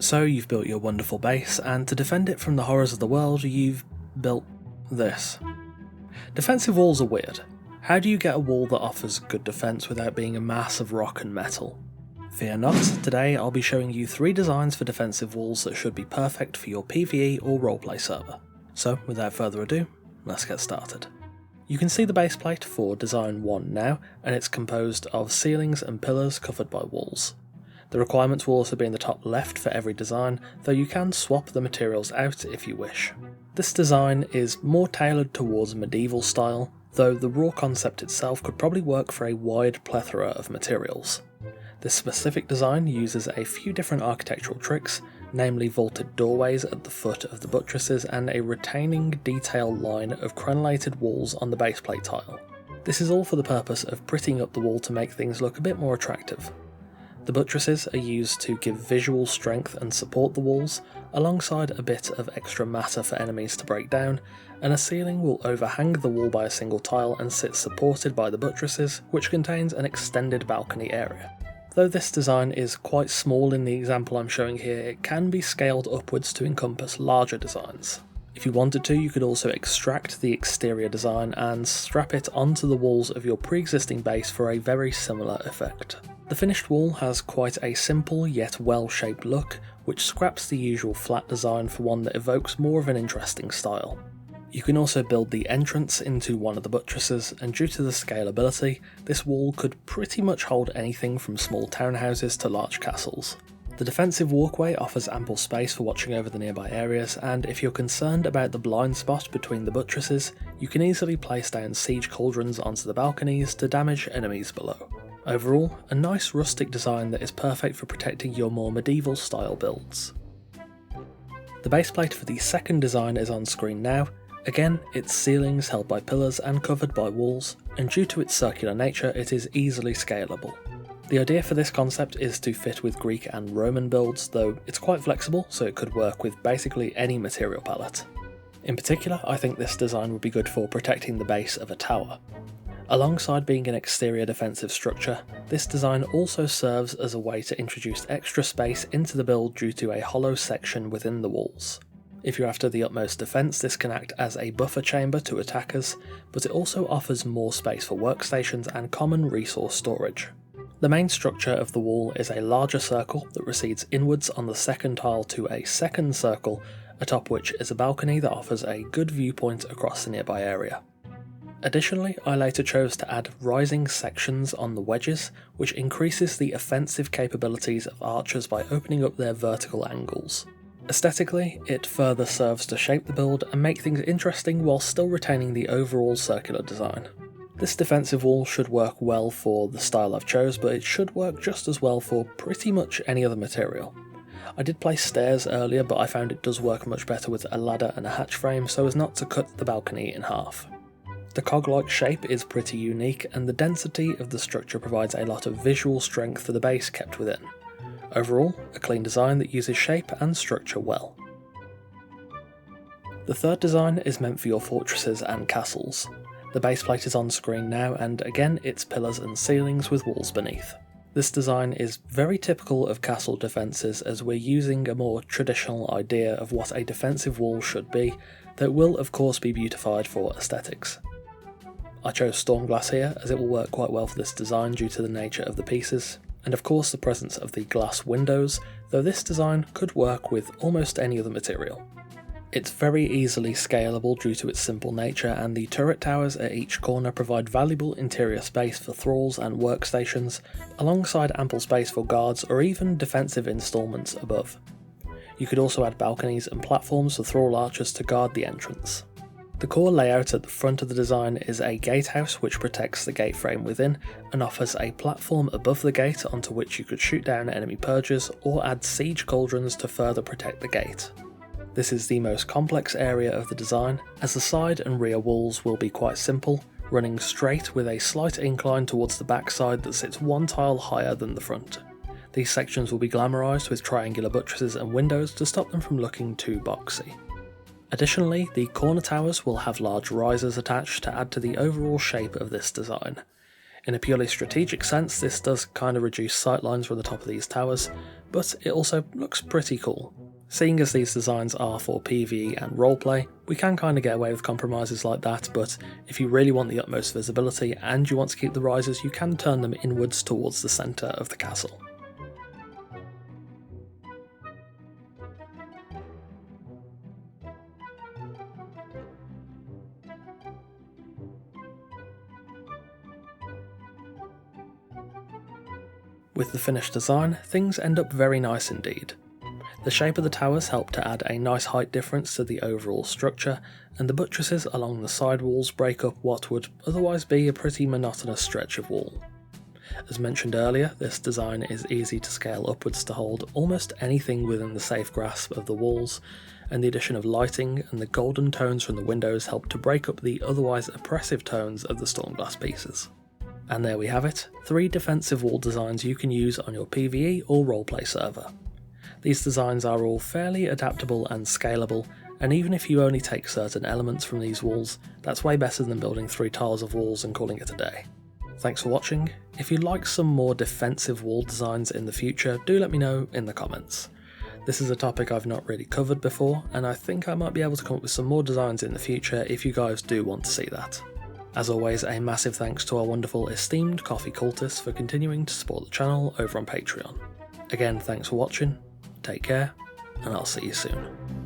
So you've built your wonderful base, and to defend it from the horrors of the world, you've built this. Defensive walls are weird. How do you get a wall that offers good defense without being a mass of rock and metal? Fear not, today I'll be showing you 3 designs for defensive walls that should be perfect for your PvE or roleplay server. So without further ado, let's get started. You can see the base plate for design 1 now, and it's composed of ceilings and pillars covered by walls. The requirements will also be in the top left for every design, though you can swap the materials out if you wish. This design is more tailored towards medieval style, though the raw concept itself could probably work for a wide plethora of materials. This specific design uses a few different architectural tricks, namely vaulted doorways at the foot of the buttresses and a retaining detail line of crenellated walls on the baseplate tile. This is all for the purpose of prettying up the wall to make things look a bit more attractive. The buttresses are used to give visual strength and support the walls, alongside a bit of extra matter for enemies to break down, and a ceiling will overhang the wall by a single tile and sit supported by the buttresses, which contains an extended balcony area. Though this design is quite small in the example I'm showing here, it can be scaled upwards to encompass larger designs. If you wanted to, you could also extract the exterior design and strap it onto the walls of your pre-existing base for a very similar effect. The finished wall has quite a simple yet well-shaped look, which scraps the usual flat design for one that evokes more of an interesting style. You can also build the entrance into one of the buttresses, and due to the scalability, this wall could pretty much hold anything from small townhouses to large castles. The defensive walkway offers ample space for watching over the nearby areas, and if you're concerned about the blind spot between the buttresses, you can easily place down siege cauldrons onto the balconies to damage enemies below. Overall, a nice rustic design that is perfect for protecting your more medieval style builds. The base plate for the second design is on screen now. Again, its ceilings held by pillars and covered by walls, and due to its circular nature it is easily scalable. The idea for this concept is to fit with Greek and Roman builds, though it's quite flexible so it could work with basically any material palette. In particular, I think this design would be good for protecting the base of a tower. Alongside being an exterior defensive structure, this design also serves as a way to introduce extra space into the build due to a hollow section within the walls. If you're after the utmost defense, this can act as a buffer chamber to attackers, but it also offers more space for workstations and common resource storage. The main structure of the wall is a larger circle that recedes inwards on the second tile to a second circle, atop which is a balcony that offers a good viewpoint across the nearby area. Additionally, I later chose to add rising sections on the wedges, which increases the offensive capabilities of archers by opening up their vertical angles. Aesthetically, it further serves to shape the build and make things interesting while still retaining the overall circular design. This defensive wall should work well for the style I've chose, but it should work just as well for pretty much any other material. I did place stairs earlier, but I found it does work much better with a ladder and a hatch frame so as not to cut the balcony in half. The cog-like shape is pretty unique, and the density of the structure provides a lot of visual strength for the base kept within. Overall, a clean design that uses shape and structure well. The third design is meant for your fortresses and castles. The base plate is on screen now, and again it's pillars and ceilings with walls beneath. This design is very typical of castle defences, as we're using a more traditional idea of what a defensive wall should be, that will of course be beautified for aesthetics. I chose storm glass here as it will work quite well for this design due to the nature of the pieces, and of course the presence of the glass windows, though this design could work with almost any other material. It's very easily scalable due to its simple nature, and the turret towers at each corner provide valuable interior space for thralls and workstations, alongside ample space for guards or even defensive installments above. You could also add balconies and platforms for thrall archers to guard the entrance. The core layout at the front of the design is a gatehouse which protects the gate frame within and offers a platform above the gate onto which you could shoot down enemy purgers or add siege cauldrons to further protect the gate. This is the most complex area of the design, as the side and rear walls will be quite simple, running straight with a slight incline towards the back side that sits one tile higher than the front. These sections will be glamorised with triangular buttresses and windows to stop them from looking too boxy. Additionally, the corner towers will have large risers attached to add to the overall shape of this design. In a purely strategic sense, this does kind of reduce sightlines from the top of these towers, but it also looks pretty cool. Seeing as these designs are for PvE and roleplay, we can kind of get away with compromises like that, but if you really want the utmost visibility and you want to keep the risers, you can turn them inwards towards the centre of the castle. With the finished design, things end up very nice indeed. The shape of the towers help to add a nice height difference to the overall structure, and the buttresses along the side walls break up what would otherwise be a pretty monotonous stretch of wall. As mentioned earlier, this design is easy to scale upwards to hold almost anything within the safe grasp of the walls, and the addition of lighting and the golden tones from the windows help to break up the otherwise oppressive tones of the Stormglass pieces. And there we have it, 3 defensive wall designs you can use on your PvE or roleplay server. These designs are all fairly adaptable and scalable, and even if you only take certain elements from these walls, that's way better than building 3 tiles of walls and calling it a day. Thanks for watching. If you'd like some more defensive wall designs in the future, do let me know in the comments. This is a topic I've not really covered before, and I think I might be able to come up with some more designs in the future if you guys do want to see that. As always, a massive thanks to our wonderful esteemed coffee cultists for continuing to support the channel over on Patreon. Again, thanks for watching, take care, and I'll see you soon.